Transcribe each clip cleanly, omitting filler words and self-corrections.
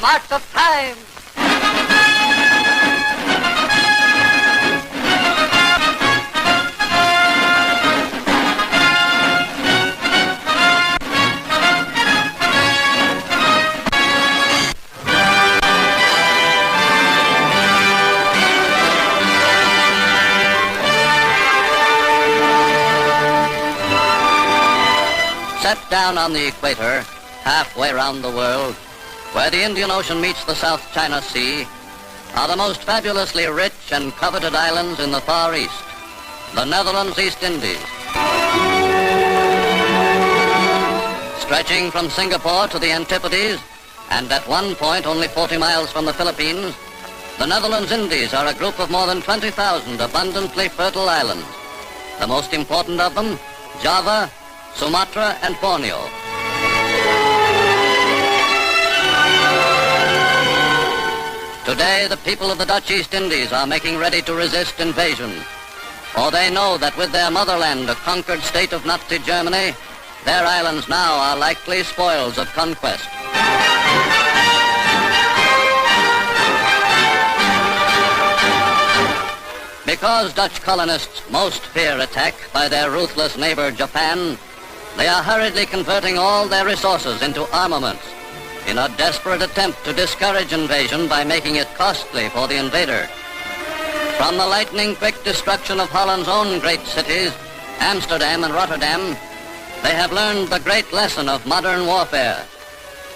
march of time. Set down on the equator, halfway round the world, where the Indian Ocean meets the South China Sea, are the most fabulously rich and coveted islands in the Far East, the Netherlands East Indies. Stretching from Singapore to the Antipodes, and at one point only 40 miles from the Philippines, the Netherlands Indies are a group of more than 20,000 abundantly fertile islands. The most important of them, Java, Sumatra, and Borneo. Today, the people of the Dutch East Indies are making ready to resist invasion, for they know that with their motherland, a conquered state of Nazi Germany, their islands now are likely spoils of conquest. Because Dutch colonists most fear attack by their ruthless neighbor Japan, they are hurriedly converting all their resources into armaments in a desperate attempt to discourage invasion by making it costly for the invader. From the lightning-quick destruction of Holland's own great cities, Amsterdam and Rotterdam, they have learned the great lesson of modern warfare,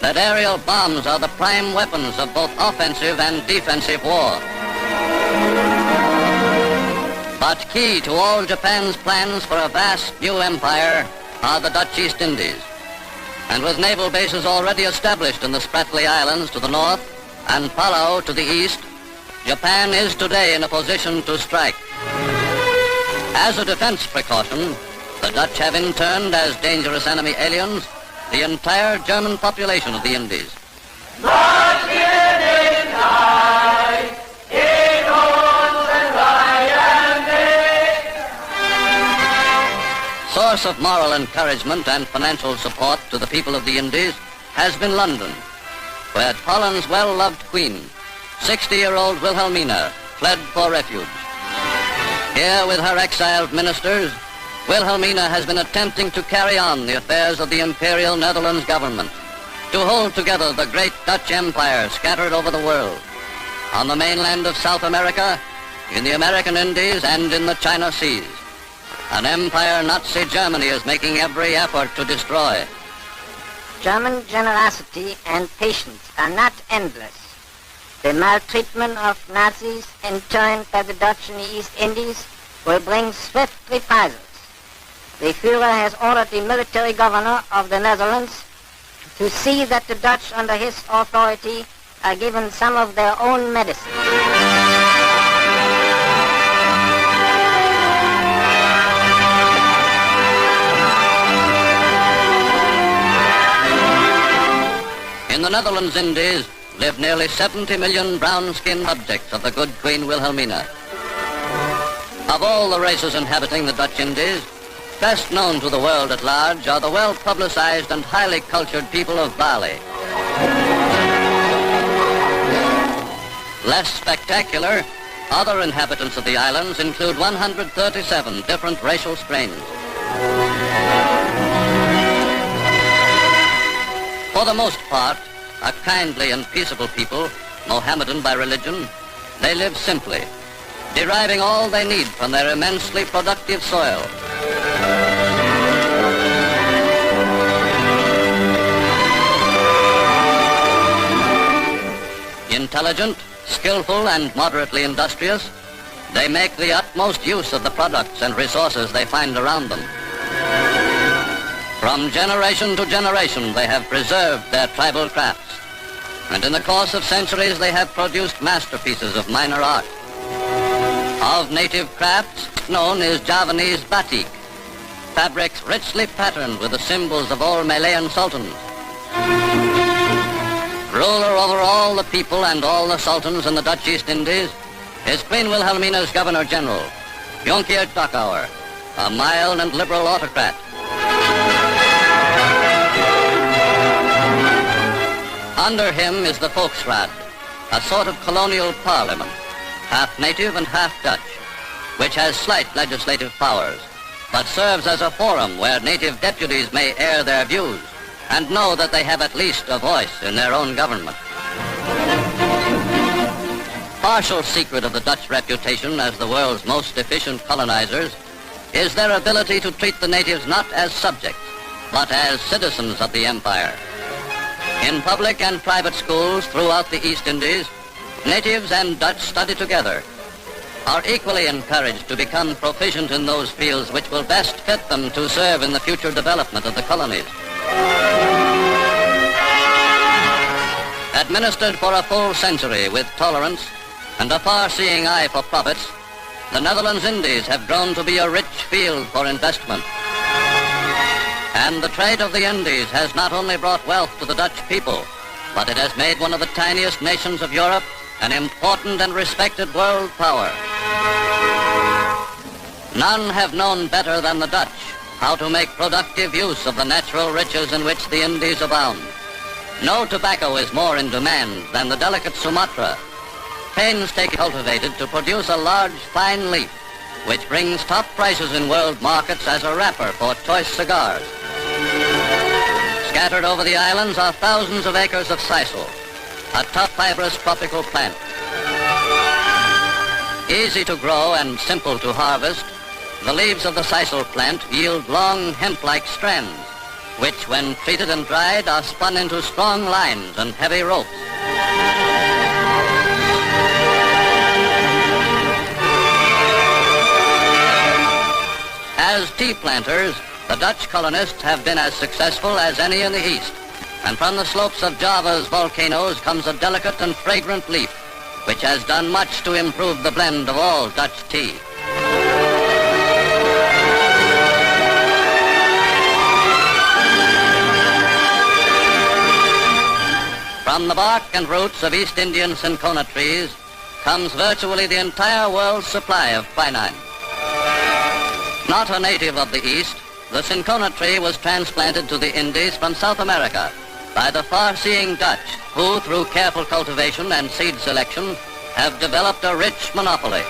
that aerial bombs are the prime weapons of both offensive and defensive war. But key to all Japan's plans for a vast new empire are the Dutch East Indies. And with naval bases already established in the Spratly Islands to the north and Palau to the east, Japan is today in a position to strike. As a defense precaution, the Dutch have interned as dangerous enemy aliens the entire German population of the Indies. Source of moral encouragement and financial support to the people of the Indies has been London, where Holland's well-loved queen, 60-year-old Wilhelmina, fled for refuge. Here with her exiled ministers, Wilhelmina has been attempting to carry on the affairs of the imperial Netherlands government, to hold together the great Dutch empire scattered over the world, on the mainland of South America, in the American Indies, and in the China Seas. An empire Nazi Germany is making every effort to destroy. German generosity and patience are not endless. The maltreatment of Nazis enjoined by the Dutch in the East Indies will bring swift reprisals. The Führer has ordered the military governor of the Netherlands to see that the Dutch under his authority are given some of their own medicine. In the Netherlands Indies live nearly 70 million brown-skinned subjects of the good Queen Wilhelmina. Of all the races inhabiting the Dutch Indies, best known to the world at large are the well-publicized and highly cultured people of Bali. Less spectacular, other inhabitants of the islands include 137 different racial strains. For the most part, a kindly and peaceable people, Mohammedan by religion, they live simply, deriving all they need from their immensely productive soil. Intelligent, skillful, and moderately industrious, they make the utmost use of the products and resources they find around them. From generation to generation, they have preserved their tribal crafts, and in the course of centuries, they have produced masterpieces of minor art. Of native crafts, known is Javanese batik, fabrics richly patterned with the symbols of old Malayan sultans. Ruler over all the people and all the sultans in the Dutch East Indies is Queen Wilhelmina's Governor General, Jonkheer Takauer, a mild and liberal autocrat. Under him is the Volksraad, a sort of colonial parliament, half native and half Dutch, which has slight legislative powers, but serves as a forum where native deputies may air their views and know that they have at least a voice in their own government. Partial secret of the Dutch reputation as the world's most efficient colonizers is their ability to treat the natives not as subjects, but as citizens of the empire. In public and private schools throughout the East Indies, natives and Dutch study together, are equally encouraged to become proficient in those fields which will best fit them to serve in the future development of the colonies. Administered for a full century with tolerance and a far-seeing eye for profits, the Netherlands Indies have grown to be a rich field for investment. And the trade of the Indies has not only brought wealth to the Dutch people, but it has made one of the tiniest nations of Europe an important and respected world power. None have known better than the Dutch how to make productive use of the natural riches in which the Indies abound. No tobacco is more in demand than the delicate Sumatra, painstakingly cultivated to produce a large, fine leaf, which brings top prices in world markets as a wrapper for choice cigars. Scattered over the islands are thousands of acres of sisal, a tough, fibrous tropical plant. Easy to grow and simple to harvest, the leaves of the sisal plant yield long hemp-like strands, which, when treated and dried, are spun into strong lines and heavy ropes. As tea planters, the Dutch colonists have been as successful as any in the East, and from the slopes of Java's volcanoes comes a delicate and fragrant leaf, which has done much to improve the blend of all Dutch tea. From the bark and roots of East Indian cinchona trees comes virtually the entire world's supply of quinine. Not a native of the East, the cinchona tree was transplanted to the Indies from South America by the far-seeing Dutch, who, through careful cultivation and seed selection, have developed a rich monopoly.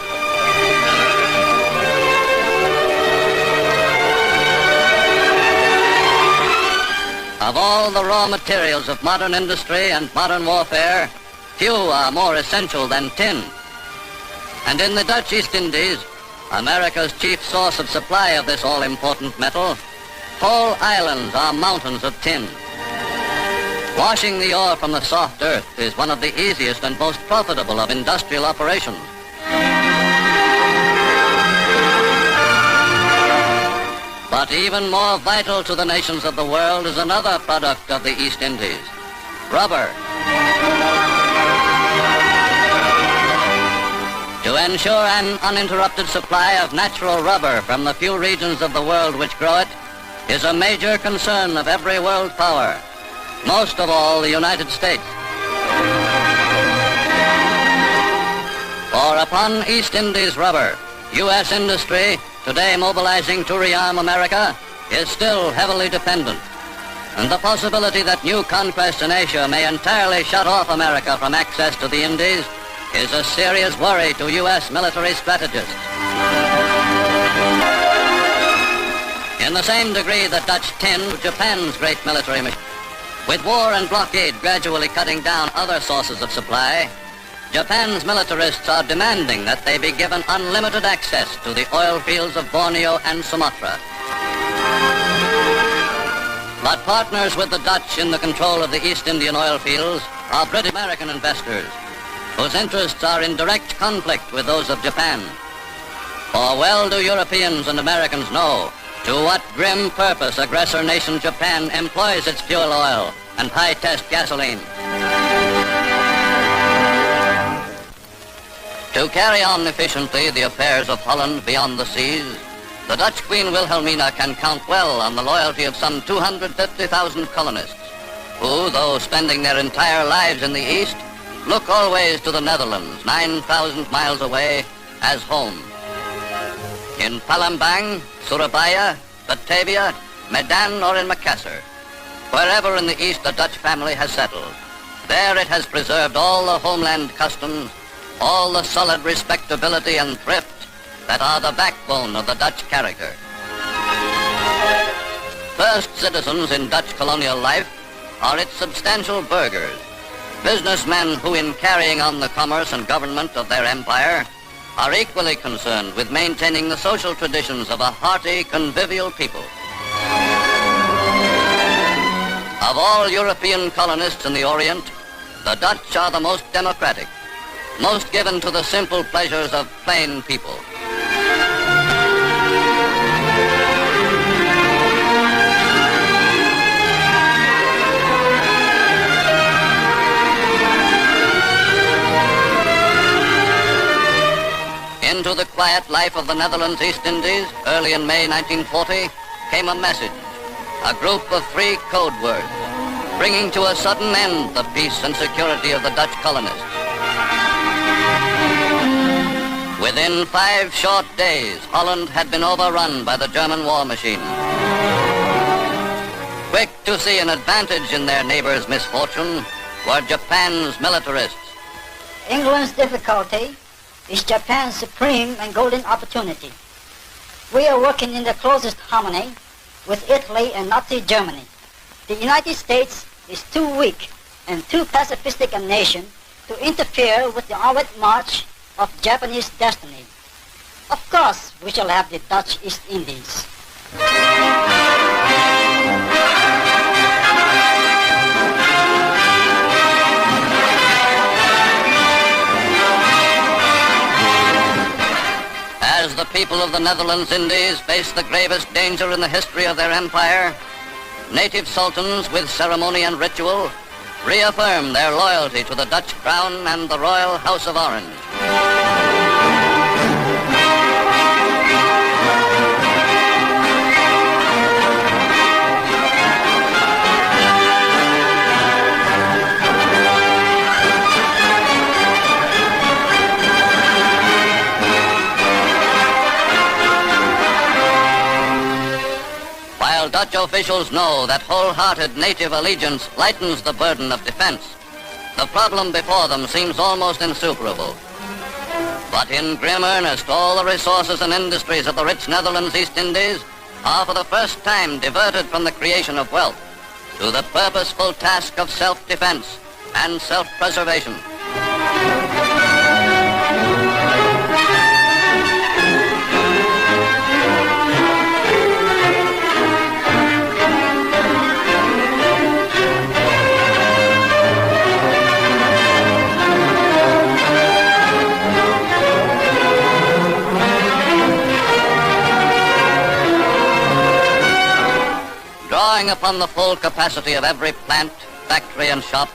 Of all the raw materials of modern industry and modern warfare, few are more essential than tin. And in the Dutch East Indies, America's chief source of supply of this all-important metal, whole islands are mountains of tin. Washing the ore from the soft earth is one of the easiest and most profitable of industrial operations. But even more vital to the nations of the world is another product of the East Indies, rubber. To ensure an uninterrupted supply of natural rubber from the few regions of the world which grow it is a major concern of every world power, most of all the United States. For upon East Indies rubber, U.S. industry, today mobilizing to rearm America, is still heavily dependent. And the possibility that new conquests in Asia may entirely shut off America from access to the Indies is a serious worry to U.S. military strategists. In the same degree that Dutch tin to Japan's great military machine, with war and blockade gradually cutting down other sources of supply, Japan's militarists are demanding that they be given unlimited access to the oil fields of Borneo and Sumatra. But partners with the Dutch in the control of the East Indian oil fields are British American investors, whose interests are in direct conflict with those of Japan. For well do Europeans and Americans know to what grim purpose aggressor nation Japan employs its fuel oil and high-test gasoline. To carry on efficiently the affairs of Holland beyond the seas, the Dutch Queen Wilhelmina can count well on the loyalty of some 250,000 colonists, who, though spending their entire lives in the East, look always to the Netherlands, 9,000 miles away, as home. In Palembang, Surabaya, Batavia, Medan, or in Makassar, wherever in the East a Dutch family has settled, There it has preserved all the homeland customs, all the solid respectability and thrift that are the backbone of the Dutch character. First citizens in Dutch colonial life are its substantial burghers, businessmen who, in carrying on the commerce and government of their empire, are equally concerned with maintaining the social traditions of a hearty, convivial people. Of all European colonists in the Orient, the Dutch are the most democratic, most given to the simple pleasures of plain people. Into the quiet life of the Netherlands East Indies, early in May 1940, came a message, a group of 3 code words, bringing to a sudden end the peace and security of the Dutch colonists. Within 5 short days, Holland had been overrun by the German war machine. Quick to see an advantage in their neighbors' misfortune were Japan's militarists. England's difficulty is Japan's supreme and golden opportunity. We are working in the closest harmony with Italy and Nazi Germany. The United States is too weak and too pacifistic a nation to interfere with the onward march of Japanese destiny. Of course, we shall have the Dutch East Indies. As the people of the Netherlands Indies face the gravest danger in the history of their empire, native sultans with ceremony and ritual reaffirm their loyalty to the Dutch crown and the Royal House of Orange. While Dutch officials know that wholehearted native allegiance lightens the burden of defense, the problem before them seems almost insuperable. But in grim earnest, all the resources and industries of the rich Netherlands East Indies are for the first time diverted from the creation of wealth to the purposeful task of self-defense and self-preservation. Drawing upon the full capacity of every plant, factory, and shop,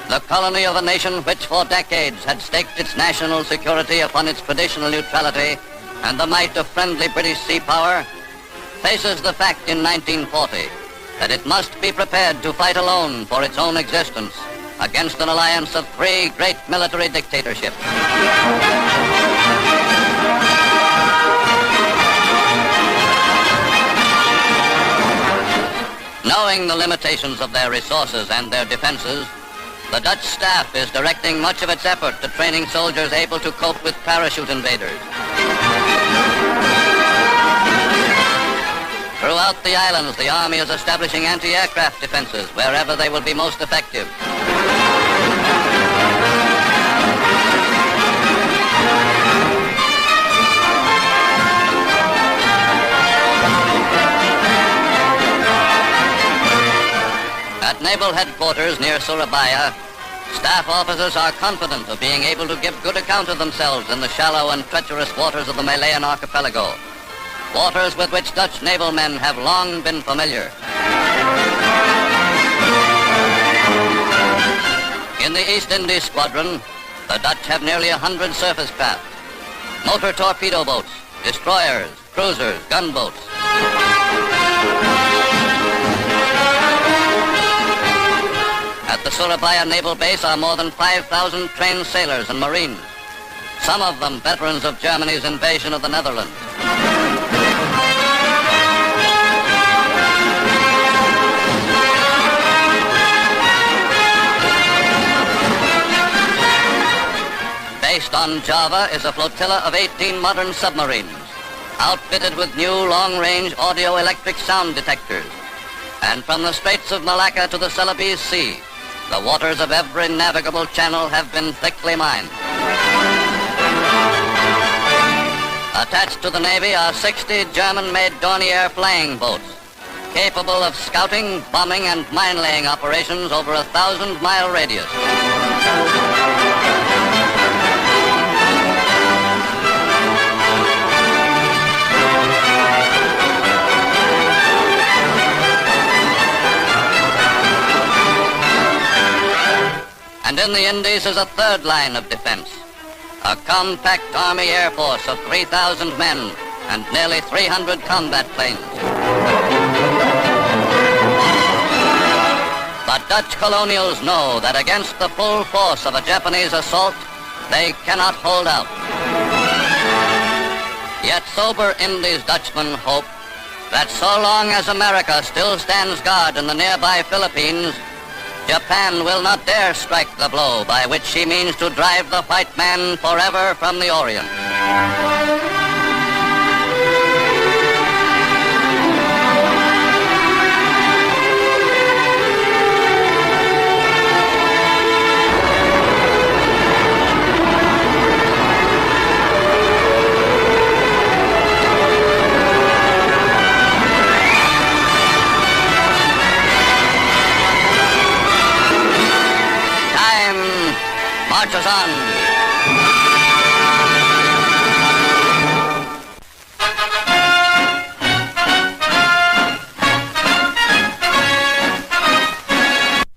the colony of a nation which for decades had staked its national security upon its traditional neutrality and the might of friendly British sea power, faces the fact in 1940 that it must be prepared to fight alone for its own existence against an alliance of 3 great military dictatorships. Knowing the limitations of their resources and their defenses, the Dutch staff is directing much of its effort to training soldiers able to cope with parachute invaders. Throughout the islands, the Army is establishing anti-aircraft defenses wherever they will be most effective. At Naval Headquarters near Surabaya, staff officers are confident of being able to give good account of themselves in the shallow and treacherous waters of the Malayan archipelago, waters with which Dutch naval men have long been familiar. In the East Indies Squadron, the Dutch have nearly 100 surface craft, motor torpedo boats, destroyers, cruisers, gunboats. At the Surabaya Naval Base are more than 5,000 trained sailors and Marines, some of them veterans of Germany's invasion of the Netherlands. Next on Java is a flotilla of 18 modern submarines, outfitted with new long-range audio-electric sound detectors. And from the Straits of Malacca to the Celebes Sea, the waters of every navigable channel have been thickly mined. Attached to the Navy are 60 German-made Dornier flying boats, capable of scouting, bombing, and mine-laying operations over a 1,000-mile radius. And in the Indies is a third line of defense, a compact Army Air Force of 3,000 men and nearly 300 combat planes. But Dutch colonials know that against the full force of a Japanese assault, they cannot hold out. Yet sober Indies Dutchmen hope that so long as America still stands guard in the nearby Philippines, Japan will not dare strike the blow by which she means to drive the white man forever from the Orient. Marches on.